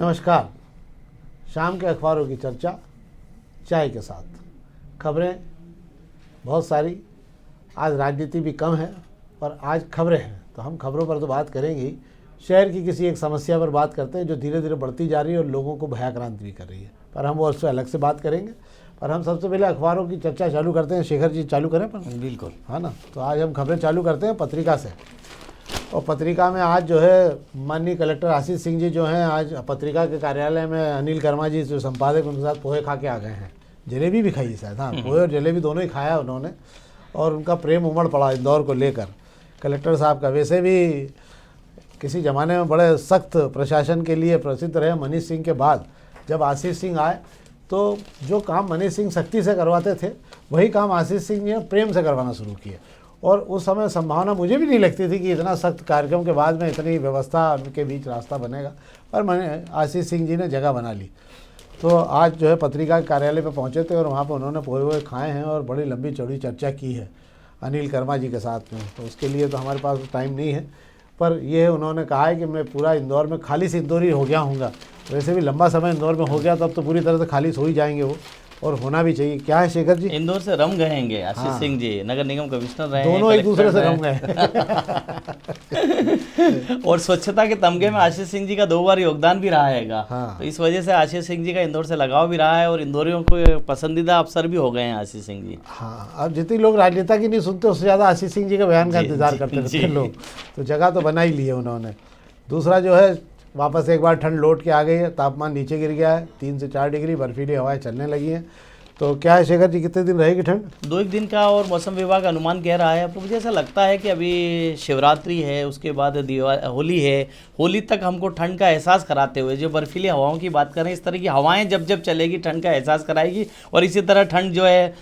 नमस्कार। शाम के अखबारों की चर्चा चाय के साथ। खबरें बहुत सारी, आज राजनीति भी कम है और आज खबरें हैं, तो हम खबरों पर तो बात करेंगे ही। शहर की किसी एक समस्या पर बात करते हैं जो धीरे धीरे बढ़ती जा रही है और लोगों को भयाक्रांत भी कर रही है, पर हम वो उससे अलग से बात करेंगे। पर हम सबसे पहले अखबारों की चर्चा चालू करते हैं। शेखर जी चालू करें? पर बिल्कुल, हाँ ना। तो आज हम खबरें चालू करते हैं पत्रिका से। और पत्रिका में आज जो है माननीय कलेक्टर आशीष सिंह जी जो हैं, आज पत्रिका के कार्यालय में अनिल कर्मा जी जो संपादक, उनके साथ पोहे खा के आ गए हैं। जलेबी भी खाई शायद, हाँ, पोहे और जलेबी दोनों ही खाया उन्होंने, और उनका प्रेम उमड़ पड़ा इंदौर को लेकर कलेक्टर साहब का। वैसे भी किसी ज़माने में बड़े सख्त प्रशासन के लिए प्रसिद्ध रहे मनीष सिंह के बाद, जब आशीष सिंह आए तो जो काम मनीष सिंह सख्ती से करवाते थे वही काम आशीष सिंह ने प्रेम से करवाना शुरू किए। और उस समय संभावना मुझे भी नहीं लगती थी कि इतना सख्त कार्यक्रम के बाद में इतनी व्यवस्था उनके बीच रास्ता बनेगा, पर मैंने आशीष सिंह जी ने जगह बना ली। तो आज जो है पत्रिका के कार्यालय पे पहुंचे थे और वहाँ पर उन्होंने पोहे वोहे खाए हैं और बड़ी लंबी चौड़ी चर्चा की है अनिल कर्मा जी के साथ में। तो उसके लिए तो हमारे पास टाइम नहीं है, पर ये उन्होंने कहा है कि मैं पूरा इंदौर में खाली से इंदौरी हो गया हूँगा। वैसे भी लंबा समय इंदौर में हो गया, तब तो पूरी तरह से खाली हो ही जाएंगे वो, और होना भी चाहिए। क्या है शेखर जी? इंदौर से रम गएंगे आशीष सिंह जी, नगर निगम कमिश्नर रहे, दोनों एक दूसरे से रम गए। और स्वच्छता के तमगे में आशीष सिंह जी का 2 बार योगदान भी रहा हैगा। हाँ। तो इस वजह से आशीष सिंह जी का इंदौर से लगाव भी रहा है और इंदौरियों को पसंदीदा अफसर भी हो गए हैं आशीष सिंह जी। हाँ, अब जितने लोग राजनेता की नहीं सुनते उससे ज़्यादा आशीष सिंह जी का बयान का इंतजार करते रहते लोग, तो जगह तो बना ही ली है उन्होंने। दूसरा जो है, वापस एक बार ठंड लौट के आ गई है, तापमान नीचे गिर गया है, 3 से 4 डिग्री, बर्फीली हवाएं चलने लगी हैं। तो क्या है शेखर जी, कितने दिन रहेगी ठंड? 2-1 दिन का, और मौसम विभाग अनुमान कह रहा है। तो मुझे ऐसा लगता है कि अभी शिवरात्रि है, उसके बाद होली है, होली तक हमको ठंड का एहसास कराते हुए, जो बर्फीली हवाओं की बात करें, इस तरह की हवाएं जब जब चलेगी ठंड का एहसास कराएगी। और इसी तरह ठंड जो है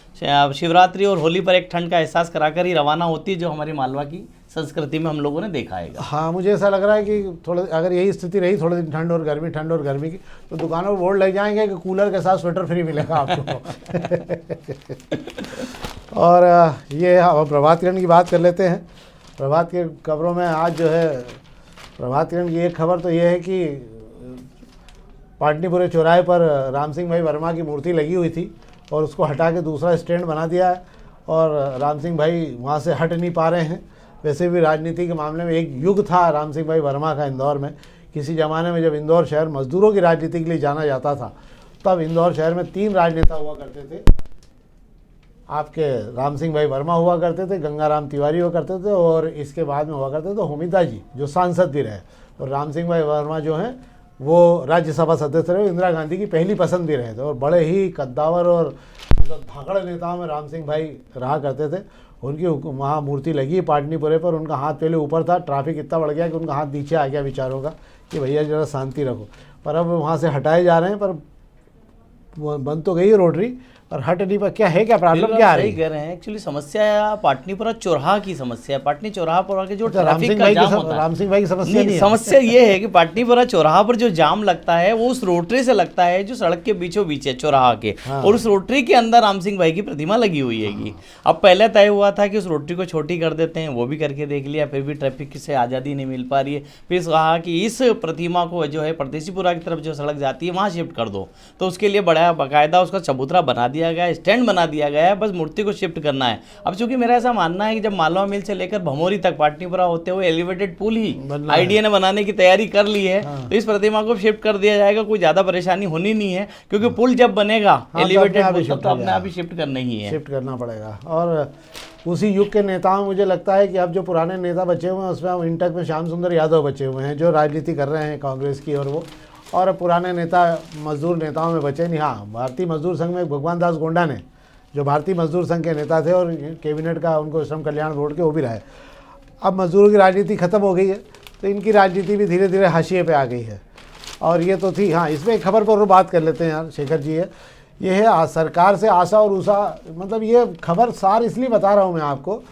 शिवरात्रि और होली पर एक ठंड का एहसास कराकर ही रवाना होती है, जो हमारी मालवा की संस्कृति में हम लोगों ने देखा है। हाँ, मुझे ऐसा लग रहा है कि थोड़ा अगर यही स्थिति रही थोड़े दिन ठंड और गर्मी की, तो दुकानों पर बोर्ड लग जाएंगे कि कूलर के साथ स्वेटर फ्री मिलेगा आपको। और ये हम प्रभात किरण की बात कर लेते हैं। प्रभात की खबरों में आज जो है, प्रभात किरण की एक खबर तो ये है कि पाटनीपुरे चौराहे पर राम सिंह भाई वर्मा की मूर्ति लगी हुई थी और उसको हटा के दूसरा स्टैंड बना दिया है, और राम सिंह भाई वहाँ से हट नहीं पा रहे हैं। वैसे भी राजनीति के मामले में एक युग था राम सिंह भाई वर्मा का इंदौर में। किसी ज़माने में जब इंदौर शहर मजदूरों की राजनीति के लिए जाना जाता था, तब इंदौर शहर में 3 राजनेता हुआ करते थे। आपके राम सिंह भाई वर्मा हुआ करते थे, गंगाराम तिवारी हुआ करते थे, और इसके बाद में हुआ करते थे होमिता जी, जो सांसद भी रहे। और राम सिंह भाई वर्मा जो हैं वो राज्यसभा सदस्य रहे, इंदिरा गांधी की पहली पसंद भी रहे थे, और बड़े ही कद्दावर और मतलब धाकड़ नेताओं में राम सिंह भाई रहा करते थे। उनकी वहाँ मूर्ति लगी पाटनीपुरे पर, उनका हाथ पहले ऊपर था, ट्रैफिक इतना बढ़ गया कि उनका हाथ नीचे आ गया बेचारों का कि भैया जरा शांति रखो। पर अब वहाँ से हटाए जा रहे हैं, पर बंद तो गई है रोटरी, और हट नहीं पर क्या है, क्या प्रॉब्लम क्या आ रही है? कह रहे हैं एक्चुअली समस्या पाटनीपुरा चौराहा की समस्या है। पाटनी चौराहा पर आके जो ट्रैफिक का जाम होता है, राम सिंह भाई की समस्या नहीं है। समस्या ये है कि पाटनीपुरा चौराहा पर जो जाम लगता है वो उस रोटरी से लगता है जो सड़क के बीचों बीच है चौराहा के। हाँ। और उस रोटरी के अंदर राम सिंह भाई की प्रतिमा लगी हुई है। अब पहले तय हुआ था कि उस रोटरी को छोटी कर देते हैं, वो भी करके देख लिया, फिर भी ट्रैफिक से आज़ादी नहीं मिल पा रही है। फिर कहा कि इस प्रतिमा को जो है परदेसीपुरा की तरफ जो सड़क जाती है वहाँ शिफ्ट कर दो। तो उसके लिए बड़ा बाकायदा उसका चबूतरा बना दिया गया, स्टैंड बना दिया गया है, बस मूर्ति को शिफ्ट करना है। अब चूंकि मेरा ऐसा मानना है कि जब मालवा मिल से लेकर भमोरी तक पाटनीपुरा होते हुए एलिवेटेड पुल ही आईडीए ने बनाने की तैयारी कर ली है। हाँ। तो इस प्रतिमा को शिफ्ट कर दिया जाएगा, कोई ज्यादा परेशानी होनी नहीं है, क्योंकि पुल जब बनेगा एलिवेटेड पुल तो अपने आप ही शिफ्ट करना ही है, शिफ्ट करना पड़ेगा। और उसी युग के नेताओं, मुझे लगता है कि अब जो पुराने नेता बचे हुए हैं उसमें इंटक में श्याम सुंदर यादव बचे हुए हैं जो राजनीति कर रहे हैं कांग्रेस की, और पुराने नेता मजदूर नेताओं में बचे नहीं। हाँ, भारतीय मजदूर संघ में भगवान दास गोंडा ने, जो भारतीय मजदूर संघ के नेता थे और कैबिनेट का उनको श्रम कल्याण बोर्ड के वो भी रहे। अब मजदूरों की राजनीति खत्म हो गई है, तो इनकी राजनीति भी धीरे धीरे हाशिए पे आ गई है। और ये तो थी। हाँ, इसमें एक खबर पर बात कर लेते हैं यार शेखर जी। ये है सरकार से आशा और उषा, मतलब ये खबर सार इसलिए बता रहा हूँ मैं आपको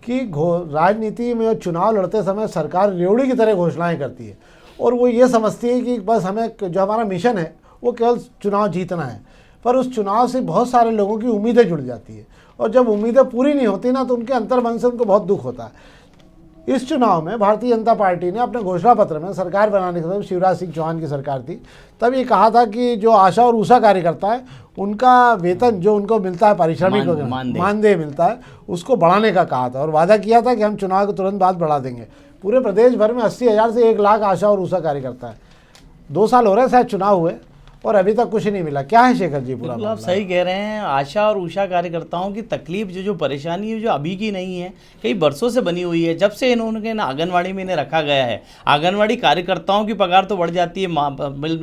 कि राजनीति में चुनाव लड़ते समय सरकार रेवड़ी की तरह घोषणाएँ करती है, और वो ये समझती है कि बस हमें जो हमारा मिशन है वो केवल चुनाव जीतना है। पर उस चुनाव से बहुत सारे लोगों की उम्मीदें जुड़ जाती है, और जब उम्मीदें पूरी नहीं होती ना, तो उनके अंतर्मन से उनको बहुत दुख होता है। इस चुनाव में भारतीय जनता पार्टी ने अपने घोषणा पत्र में सरकार बनाने के समय शिवराज सिंह चौहान की सरकार थी, तब ये कहा था कि जो आशा और ऊषा कार्यकर्ता है उनका वेतन जो उनको मिलता है पारिश्रमिक मानदेय मिलता है उसको बढ़ाने का कहा था और वादा किया था कि हम चुनाव के तुरंत बाद बढ़ा देंगे। पूरे प्रदेश भर में 80,000 से 1 लाख आशा और ऊषा कार्यकर्ता है। 2 साल हो रहे हैं शायद चुनाव हुए और अभी तक कुछ नहीं मिला। क्या है शेखर जी पूरा? आप सही कह रहे हैं। आशा और उषा कार्यकर्ताओं की तकलीफ जो परेशानी है जो अभी की नहीं है, कई बरसों से बनी हुई है। जब से इन्होंने आंगनवाड़ी में इन्हें रखा गया है, आंगनवाड़ी कार्यकर्ताओं की पगार तो बढ़ जाती है,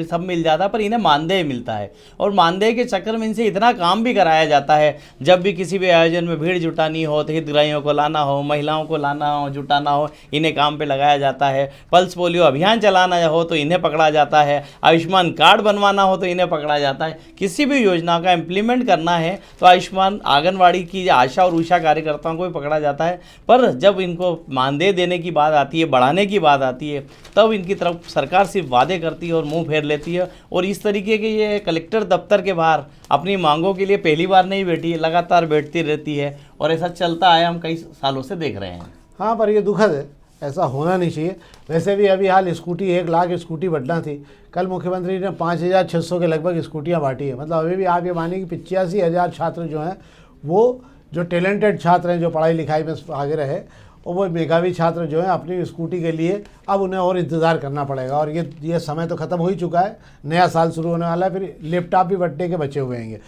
सब मिल जाता है, पर इन्हें मानदेय मिलता है और मानदेय के चक्कर में इनसे इतना काम भी कराया जाता है। जब भी किसी भी आयोजन में भीड़ जुटानी हो, तो हितग्राहियों को लाना हो, महिलाओं को लाना हो, जुटाना हो, इन्हें काम पे लगाया जाता है। पल्स पोलियो अभियान चलाना हो तो इन्हें पकड़ा जाता है। आयुष्मान कार्ड बनवाना हो तो इन्हें पकड़ा जाता है। किसी भी योजना का इम्प्लीमेंट करना है तो आयुष्मान आंगनवाड़ी की आशा और उषा कार्यकर्ताओं को भी पकड़ा जाता है। पर जब इनको मानदेय देने की बात आती है, बढ़ाने की बात आती है, तब इनकी तरफ सरकार सिर्फ वादे करती है और मुंह फेर लेती है। और इस तरीके के ये कलेक्टर दफ्तर के बाहर अपनी मांगों के लिए पहली बार नहीं बैठी है, लगातार बैठती रहती है और ऐसा चलता है, हम कई सालों से देख रहे हैं। हाँ, पर ये दुखद है, ऐसा होना नहीं चाहिए। वैसे भी अभी हाल स्कूटी 1 लाख स्कूटी बढ़ना थी। कल मुख्यमंत्री ने 5,600 के लगभग स्कूटियाँ बांटी है। मतलब अभी भी आप ये मानिए कि 85,000 छात्र जो हैं, वो जो टैलेंटेड छात्र हैं, जो पढ़ाई लिखाई में आगे रहे, और वो मेधावी छात्र जो हैं अपनी स्कूटी के लिए अब उन्हें और इंतज़ार करना पड़ेगा। और ये समय तो ख़त्म हो ही चुका है, नया साल शुरू होने वाला है, फिर लैपटॉप भी बंटने के बचे हुए हैं।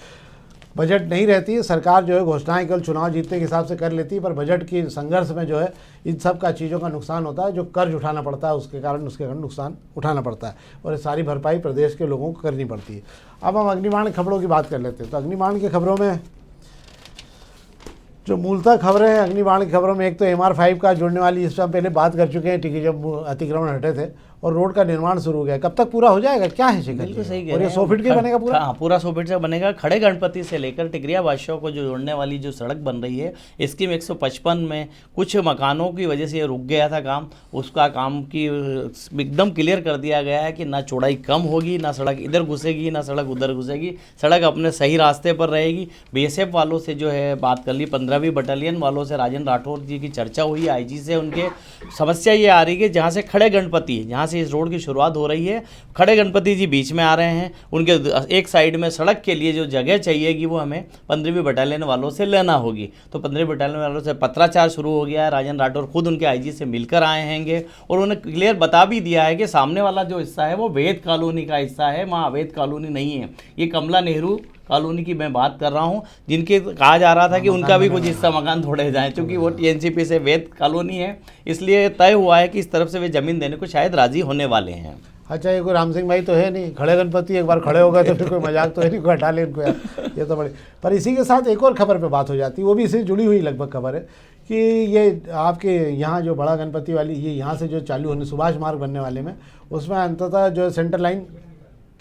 बजट नहीं रहती है, सरकार जो है घोषणाएं केवल चुनाव जीतने के हिसाब से कर लेती है, पर बजट की संघर्ष में जो है इन सब का चीज़ों का नुकसान होता है। जो कर्ज उठाना पड़ता है उसके कारण नुकसान उठाना पड़ता है और ये सारी भरपाई प्रदेश के लोगों को करनी पड़ती है। अब हम अग्निबाण खबरों की बात कर लेते हैं। तो अग्निबाण की खबरों में जो मूलतः खबरें हैं, अग्निबाण की खबरों में एक तो MR5 का जुड़ने वाली, इस पर हम पहले बात कर चुके हैं, टिकी जब अतिक्रमण हटे थे, और रोड का निर्माण शुरू हो गया। कब तक पूरा हो जाएगा, क्या है शेखर? बिल्कुल सही कह और रहे ये हैं। 100 फीट का बनेगा पूरा? हाँ, पूरा 100 फीट से बनेगा। खड़े गणपति से लेकर टिकरिया बादशाह को जो जोड़ने वाली जो सड़क बन रही है, इसकी में 155 में कुछ मकानों की वजह से ये रुक गया था काम, उसका काम की एकदम क्लियर कर दिया गया है कि ना चौड़ाई कम होगी, ना सड़क इधर घुसेगी, ना सड़क उधर घुसेगी, सड़क अपने सही रास्ते पर रहेगी। BSF वालों से जो है बात कर ली, 15वीं बटालियन वालों से राजेंद्र राठौर जी की चर्चा हुई, IG से। उनके समस्या ये आ रही है कि जहाँ से खड़े गणपति, जहाँ से इस रोड की शुरुआत हो रही है, खड़े गणपति जी बीच में आ रहे हैं। उनके एक साइड में सड़क के लिए जो जगह चाहिएगी वो हमें 15वीं बटालियन वालों से लेना होगी। तो 15वीं बटालियन वालों से पत्राचार शुरू हो गया है। राजेंद्र राठौर खुद उनके IG से मिलकर आए हैंगे और उन्हें क्लियर बता भी दिया है कि सामने वाला जो हिस्सा है वो वैध कॉलोनी का हिस्सा है, वहाँ अवैध कॉलोनी नहीं है। ये कमला नेहरू कॉलोनी की मैं बात कर रहा हूँ, जिनके कहा जा रहा था कि उनका भी कुछ हिस्सा मकान तोड़े जाएं, क्योंकि वो TNCP से वैध कॉलोनी है, इसलिए तय हुआ है कि इस तरफ से वे ज़मीन देने को शायद राज़ी होने वाले हैं। अच्छा, ये कोई राम सिंह भाई तो है नहीं, खड़े गणपति एक बार खड़े हो गए तो फिर कोई मजाक तो है नहीं, कोई हटा ले इनको यार, ये तो बड़े। पर इसी के साथ एक और खबर पे बात हो जाती है, वो भी इससे जुड़ी हुई लगभग खबर है कि ये आपके यहाँ जो बड़ा गणपति वाली, ये यहाँ से जो चालू होने सुभाष मार्ग बनने वाले में, उसमें अंततः जो सेंटर लाइन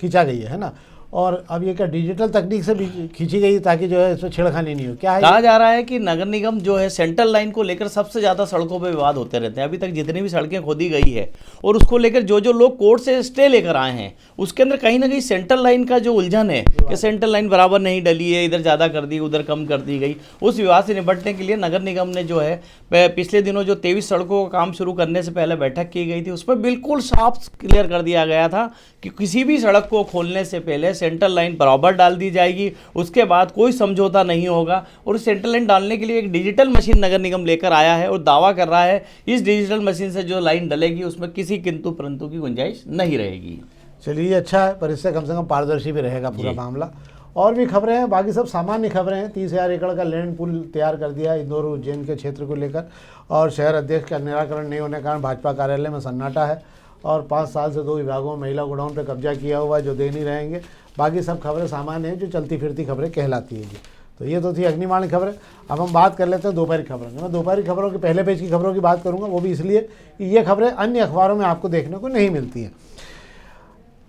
खींचा गई है ना, और अब ये क्या डिजिटल तकनीक से भी खींची गई ताकि जो है इसमें छेड़खानी नहीं हो? क्या है? कहा जा रहा है कि नगर निगम जो है सेंट्रल लाइन को लेकर सबसे ज़्यादा सड़कों पे विवाद होते रहते हैं। अभी तक जितनी भी सड़कें खोदी गई है और उसको लेकर जो लोग कोर्ट से स्टे लेकर आए हैं, उसके अंदर कहीं ना कहीं सेंट्रल लाइन का जो उलझन है कि सेंट्रल लाइन बराबर नहीं डली है, इधर ज़्यादा कर दी, उधर कम कर दी गई। उस विवाद से निपटने के लिए नगर निगम ने जो है पिछले दिनों जो 23 सड़कों का काम शुरू करने से पहले बैठक की गई थी, उस पर बिल्कुल साफ क्लियर कर दिया गया था कि किसी भी सड़क को खोलने से पहले सेंट्रल लाइन बराबर डाल दी जाएगी, उसके बाद कोई समझौता नहीं होगा। और सेंट्रल लाइन डालने के लिए एक डिजिटल मशीन नगर निगम लेकर आया है और दावा कर रहा है इस डिजिटल मशीन से जो लाइन डलेगी उसमें किसी किंतु परंतु की गुंजाइश नहीं रहेगी। चलिए, अच्छा है, पर इससे कम से कम पारदर्शी भी रहेगा पूरा मामला। और भी खबरें हैं, बाकी सब सामान्य खबरें हैं। 30,000 एकड़ का लैंड पूल तैयार कर दिया इंदौर उज्जैन के क्षेत्र को लेकर, और शहर अध्यक्ष का निराकरण नहीं होने के कारण भाजपा कार्यालय में सन्नाटा है, और 5 साल से 2 विभागों में महिला गोडाउन पर कब्जा किया हुआ है जो दे नहीं रहेंगे। बाकी सब खबरें सामान्य हैं जो चलती फिरती खबरें कहलाती है जी। तो ये तो थी अग्निबाण की खबरें। अब हम बात कर लेते हैं दोपहर की खबरों की। मैं दोपहर की खबरों के पहले पेज की खबरों की बात करूँगा, वो भी इसलिए कि ये खबरें अन्य अखबारों में आपको देखने को नहीं मिलती हैं।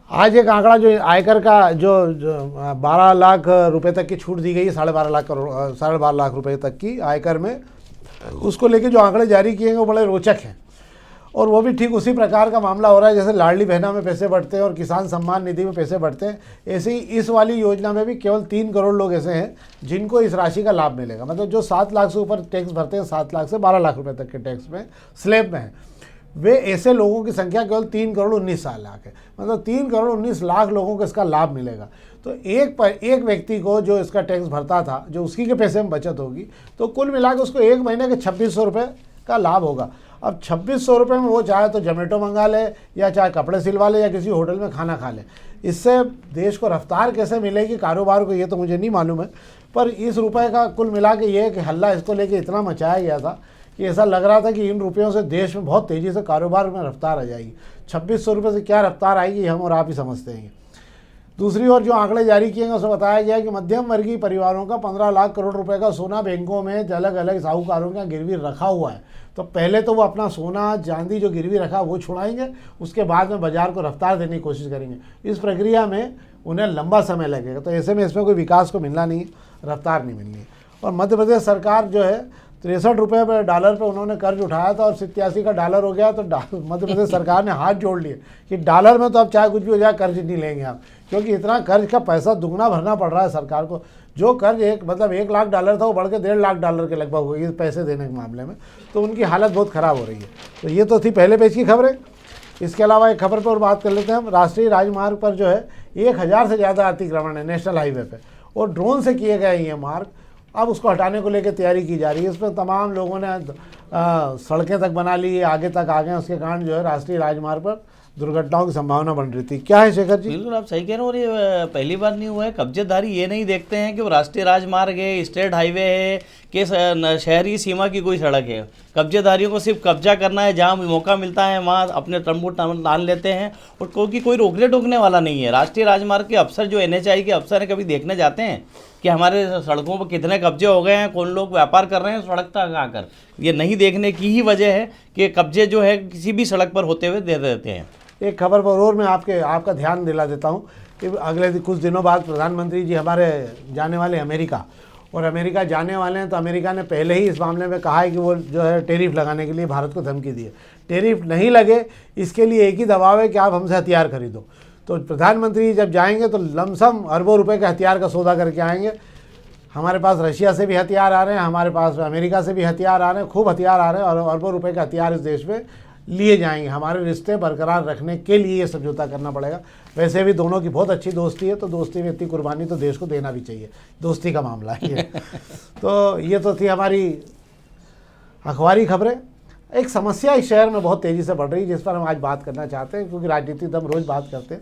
आज एक आंकड़ा जो आयकर का जो 12 लाख रुपए तक की छूट दी गई है, 12.5 लाख रुपए तक की आयकर में, उसको लेके जो आंकड़े जारी किए हैं वो बड़े रोचक हैं। और वो भी ठीक उसी प्रकार का मामला हो रहा है जैसे लाडली बहना में पैसे बढ़ते हैं और किसान सम्मान निधि में पैसे बढ़ते हैं, ऐसे ही इस वाली योजना में भी केवल 3 करोड़ लोग ऐसे हैं जिनको इस राशि का लाभ मिलेगा। मतलब जो 7 लाख से ऊपर टैक्स भरते हैं, 7 लाख से 12 लाख रुपए तक के टैक्स में स्लैब में है, वे ऐसे लोगों की संख्या केवल 3 करोड़ 19 लाख है। मतलब 3 करोड़ 19 लाख लोगों को इसका लाभ मिलेगा। तो एक व्यक्ति को जो इसका टैक्स भरता था, जो उसकी के पैसे में बचत होगी, तो कुल मिला के उसको एक महीने के 2600 रुपये का लाभ होगा। अब 2600 रुपये में वो चाहे तो जोमेटो मंगा ले या चाहे कपड़े सिलवा ले या किसी होटल में खाना खा ले। इससे देश को रफ्तार कैसे मिलेगी कारोबार को, ये तो मुझे नहीं मालूम है, पर इस रुपए का कुल मिला के ये कि हल्ला इसको लेके इतना मचाया गया था कि ऐसा लग रहा था कि इन रुपयों से देश में बहुत तेज़ी से कारोबार में रफ्तार आ जाएगी। 2600 रुपये से क्या रफ्तार आएगी हम और आप ही समझते हैं। दूसरी ओर जो आंकड़े जारी किए गए उसमें बताया गया कि मध्यम वर्गीय परिवारों का 15 लाख करोड़ रुपए का सोना बैंकों में अलग अलग साहूकारों के गिरवी रखा हुआ है। तो पहले तो वो अपना सोना चांदी जो गिरवी रखा वो छुड़ाएंगे, उसके बाद में बाजार को रफ्तार देने की कोशिश करेंगे। इस प्रक्रिया में उन्हें लंबा समय लगेगा, तो ऐसे में इसमें कोई विकास को मिलना नहीं, रफ्तार नहीं मिलनी। और मध्य प्रदेश सरकार जो है 63 रुपये पर डॉलर पे उन्होंने कर्ज उठाया था और 87 का डॉलर हो गया। तो मध्य प्रदेश सरकार ने हाथ जोड़ लिए कि डॉलर में तो अब चाहे कुछ भी हो जाए कर्ज नहीं लेंगे हम, क्योंकि इतना कर्ज का पैसा दुगना भरना पड़ रहा है सरकार को। जो कर्ज $1 लाख था वो बढ़ के $1.5 लाख के लगभग हो गई पैसे देने के मामले में। तो उनकी हालत बहुत ख़राब हो रही है। तो ये तो थी पहले पेज की खबरें। इसके अलावा एक खबर पर और बात कर लेते हैं हम। राष्ट्रीय राजमार्ग पर जो है 1000 से ज़्यादा अतिक्रमण है नेशनल हाईवे पे, और ड्रोन से किए गए ये मार्ग अब उसको हटाने को लेकर तैयारी की जा रही है। इस पर तमाम लोगों ने सड़कें तक बना ली, आगे तक आ गए। उसके कारण जो है राष्ट्रीय राजमार्ग पर दुर्घटनाओं की संभावना बन रही थी। क्या है शेखर जी? बिल्कुल आप सही कह रहे हो। और ये पहली बार नहीं हुआ है। कब्जेदारी ये नहीं देखते हैं कि वो राष्ट्रीय राजमार्ग है, स्टेट हाईवे है कि शहरी सीमा की कोई सड़क है। कब्जेदारियों को सिर्फ कब्जा करना है, जहाँ मौका मिलता है वहाँ अपने टर्मबूट टान लेते हैं, और कोई रोकने टोकने वाला नहीं है। राष्ट्रीय राजमार्ग के अफसर जो NHAI के अफसर हैं, कभी देखने जाते हैं कि हमारे सड़कों पर कितने कब्जे हो गए हैं, कौन लोग व्यापार कर रहे हैं सड़क तक आकर? ये नहीं देखने की ही वजह है कि कब्जे जो है किसी भी सड़क पर होते हुए दे देते हैं। एक खबर पर और मैं आपका ध्यान दिला देता हूँ कि अगले कुछ दिनों बाद प्रधानमंत्री जी हमारे जाने वाले अमेरिका, और अमेरिका जाने वाले हैं। तो अमेरिका ने पहले ही इस मामले में कहा है कि वो जो है टैरिफ लगाने के लिए भारत को धमकी दी है। टैरिफ नहीं लगे इसके लिए एक ही दबाव है कि आप हमसे हथियार खरीदो। तो प्रधानमंत्री जब जाएंगे तो लमसम अरबों रुपए के हथियार का सौदा करके आएंगे। हमारे पास रशिया से भी हथियार आ रहे हैं, हमारे पास अमेरिका से भी हथियार आ रहे हैं, खूब हथियार आ रहे हैं, और अरबों रुपए के हथियार इस देश में लिए जाएंगे। हमारे रिश्ते बरकरार रखने के लिए ये समझौता करना पड़ेगा। वैसे भी दोनों की बहुत अच्छी दोस्ती है, तो दोस्ती में इतनी कुर्बानी तो देश को देना भी चाहिए, दोस्ती का मामला है ये। तो ये तो थी हमारी अखबारी खबरें। एक समस्या इस शहर में बहुत तेज़ी से बढ़ रही है, जिस पर हम आज बात करना चाहते हैं, क्योंकि राजनीति तो हम रोज़ बात करते हैं।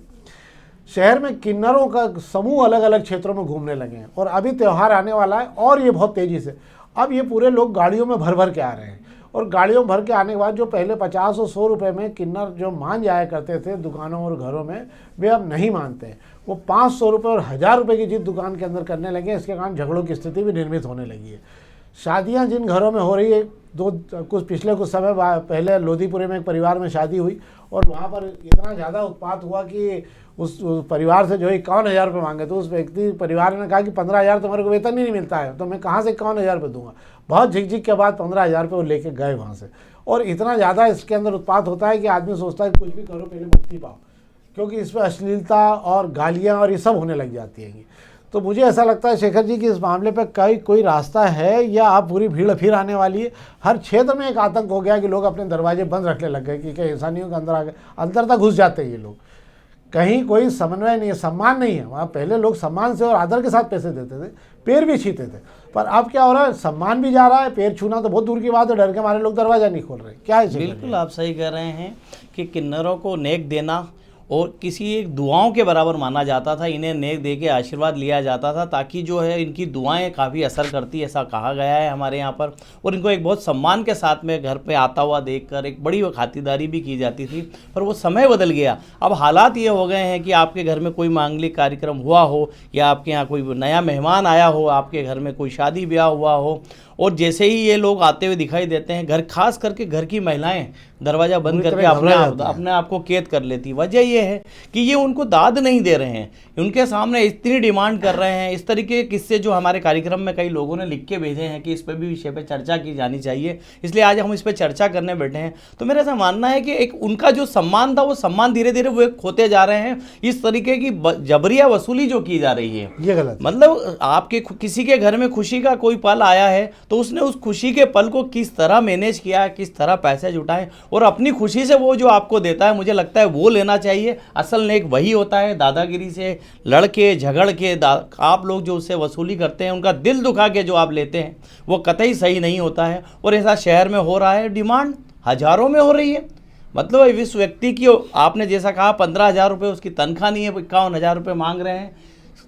शहर में किन्नरों का समूह अलग अलग क्षेत्रों में घूमने लगे हैं, और अभी त्यौहार आने वाला है, और ये बहुत तेज़ी से अब ये पूरे लोग गाड़ियों में भर भर के आ रहे हैं। और गाड़ियों भर के आने के बाद जो पहले 50 और 100 रुपये में किन्नर जो मान जाया करते थे दुकानों और घरों में, वे अब नहीं मानते। वो 500 रुपये और 1000 रुपये की जिद दुकान के अंदर करने लगे। इसके कारण झगड़ों की स्थिति भी निर्मित होने लगी है। शादियां जिन घरों में हो रही है, पिछले कुछ समय पहले लोधीपुरे में एक परिवार में शादी हुई, और वहाँ पर इतना ज़्यादा उत्पात हुआ कि उस परिवार से जो है 51,000 रुपये मांगे। तो उस व्यक्ति परिवार ने कहा कि 15,000 तुम्हारे को वेतन ही नहीं मिलता है, तो मैं कहाँ से 51,000 रुपये दूंगा। बहुत झिकझिक के बाद 15,000 रुपये वो लेके गए वहाँ से। और इतना ज़्यादा इसके अंदर उत्पात होता है कि आदमी सोचता है कुछ भी करो पहले मुक्ति पाओ, क्योंकि इसमें अश्लीलता और गालियाँ और ये सब होने लग जाती हैं। तो मुझे ऐसा लगता है शेखर जी कि इस मामले पर कोई रास्ता है, या आप पूरी भीड़ फिर आने वाली है? हर क्षेत्र में एक आतंक हो गया कि लोग अपने दरवाजे बंद रखने लग गए कि इंसानियों के अंदर आ गए, अंदर तक घुस जाते हैं ये लोग। कहीं कोई समन्वय नहीं है, सम्मान नहीं है। वहाँ पहले लोग सम्मान से और आदर के साथ पैसे देते थे, पैर भी छूते थे, पर अब क्या हो रहा है, सम्मान भी जा रहा है, पैर छूना तो बहुत दूर की बात है, डर के मारे लोग दरवाजा नहीं खोल रहे। क्या है? बिल्कुल आप सही कह रहे हैं कि किन्नरों को नेक देना और किसी एक दुआओं के बराबर माना जाता था। इन्हें नेक दे के आशीर्वाद लिया जाता था, ताकि जो है इनकी दुआएं काफ़ी असर करती, ऐसा कहा गया है हमारे यहाँ पर। और इनको एक बहुत सम्मान के साथ में घर पे आता हुआ देखकर एक बड़ी खातिरदारी भी की जाती थी। पर वो समय बदल गया। अब हालात ये हो गए हैं कि आपके घर में कोई मांगलिक कार्यक्रम हुआ हो, या आपके यहाँ कोई नया मेहमान आया हो, आपके घर में कोई शादी ब्याह हुआ हो, और जैसे ही ये लोग आते हुए दिखाई देते हैं, घर खास करके घर की महिलाएं दरवाजा बंद पूरी करके तरह घबरा जाती हैं। अपने आप को कैद कर लेती। वजह ये है कि ये उनको दाद नहीं दे रहे हैं, उनके सामने इतनी डिमांड कर रहे हैं। इस तरीके के किस्से जो हमारे कार्यक्रम में कई लोगों ने लिख के भेजे हैं कि इस पर भी विषय पर चर्चा की जानी चाहिए, इसलिए आज हम इस पर चर्चा करने बैठे हैं। तो मेरा ऐसा मानना है कि एक उनका जो सम्मान था वो सम्मान धीरे धीरे वो खोते जा रहे हैं। इस तरीके की जबरिया वसूली जो की जा रही है, ये गलत है। मतलब आपके किसी के घर में खुशी का कोई पल आया है तो उसने उस खुशी के पल को किस तरह मैनेज किया, किस तरह पैसे जुटाए और अपनी खुशी से वो जो आपको देता है, मुझे लगता है वो लेना चाहिए। असल नेक वही होता है। दादागिरी से लड़के झगड़ के आप लोग जो उससे वसूली करते हैं, उनका दिल दुखा के जो आप लेते हैं, वो कतई सही नहीं होता है। और ऐसा शहर में हो रहा है, डिमांड हजारों में हो रही है। मतलब इस व्यक्ति की आपने जैसा कहा 15,000 रुपये उसकी तनख्वाह नहीं है, 51,000 रुपये मांग रहे हैं।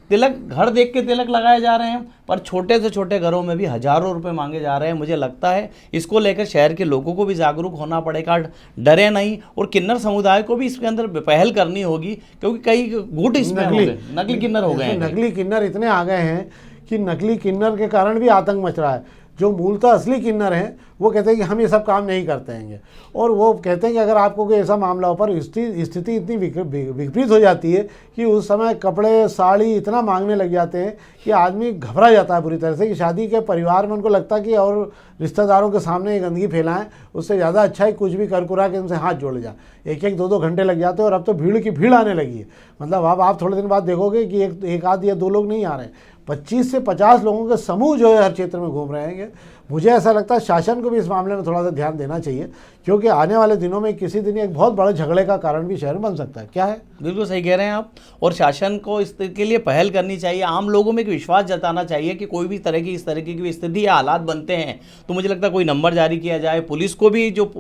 तिलक घर देख के तिलक लगाए जा रहे हैं, पर छोटे से छोटे घरों में भी हजारों रुपए मांगे जा रहे हैं। मुझे लगता है इसको लेकर शहर के लोगों को भी जागरूक होना पड़ेगा, डरे नहीं। और किन्नर समुदाय को भी इसके अंदर पहल करनी होगी, क्योंकि कई गुट इसमें हो गए, नकली किन्नर हो गए हैं। नकली किन्नर इतने आ गए हैं कि नकली किन्नर के कारण भी आतंक मच रहा है। जो मूलतः असली किन्नर हैं वो कहते हैं कि हम ये सब काम नहीं करते हैं, और वो कहते हैं कि अगर आपको कोई ऐसा मामला हो, पर स्थिति इतनी विपरीत हो जाती है कि उस समय कपड़े साड़ी इतना मांगने लग जाते हैं कि आदमी घबरा जाता है पूरी तरह से, कि शादी के परिवार में उनको लगता है कि और रिश्तेदारों के सामने ये गंदगी फैलाएं, उससे ज़्यादा अच्छा है कुछ भी कर कुरा के उनसे हाथ जोड़ जाए। एक एक 2-2 घंटे लग जाते हैं, और अब तो भीड़ की भीड़ आने लगी है। मतलब अब आप थोड़े दिन बाद देखोगे कि एक आध या 2 लोग नहीं आ रहे हैं, 25 से 50 लोगों के समूह जो है हर क्षेत्र में घूम रहे हैं। मुझे ऐसा लगता है शासन को भी इस मामले में थोड़ा सा ध्यान देना चाहिए, क्योंकि आने वाले दिनों में किसी दिन एक बहुत बड़े झगड़े का कारण भी शहर बन सकता है। क्या है, बिल्कुल सही कह रहे हैं आप। और शासन को इसके लिए पहल करनी चाहिए, आम लोगों में एक विश्वास जताना चाहिए कि कोई भी इस तरीके की स्थिति या हालात बनते हैं तो मुझे लगता है कोई नंबर जारी किया जाए। पुलिस को भी जो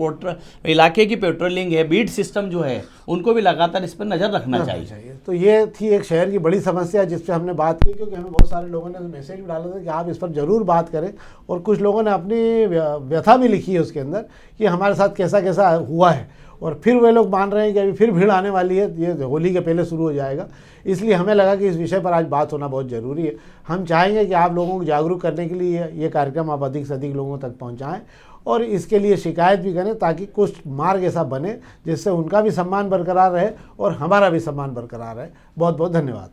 इलाके की पेट्रोलिंग है, बीट सिस्टम जो है, उनको भी लगातार इस पर नज़र रखना चाहिए। तो ये थी एक शहर की बड़ी समस्या जिस पर हमने बात की, क्योंकि हमें बहुत सारे लोगों ने मैसेज भी डाला था कि आप इस पर ज़रूर बात करें, और कुछ लोगों ने अपनी व्यथा भी लिखी है उसके अंदर कि हमारे साथ कैसा कैसा हुआ है। और फिर वे लोग मान रहे हैं कि अभी फिर भीड़ आने वाली है, ये होली के पहले शुरू हो जाएगा। इसलिए हमें लगा कि इस विषय पर आज बात होना बहुत ज़रूरी है। हम चाहेंगे कि आप लोगों को जागरूक करने के लिए ये कार्यक्रम आप अधिक से अधिक लोगों तक पहुंचाएं, और इसके लिए शिकायत भी करें, ताकि कुछ मार्ग ऐसा बने जिससे उनका भी सम्मान बरकरार रहे और हमारा भी सम्मान बरकरार रहे। बहुत बहुत धन्यवाद।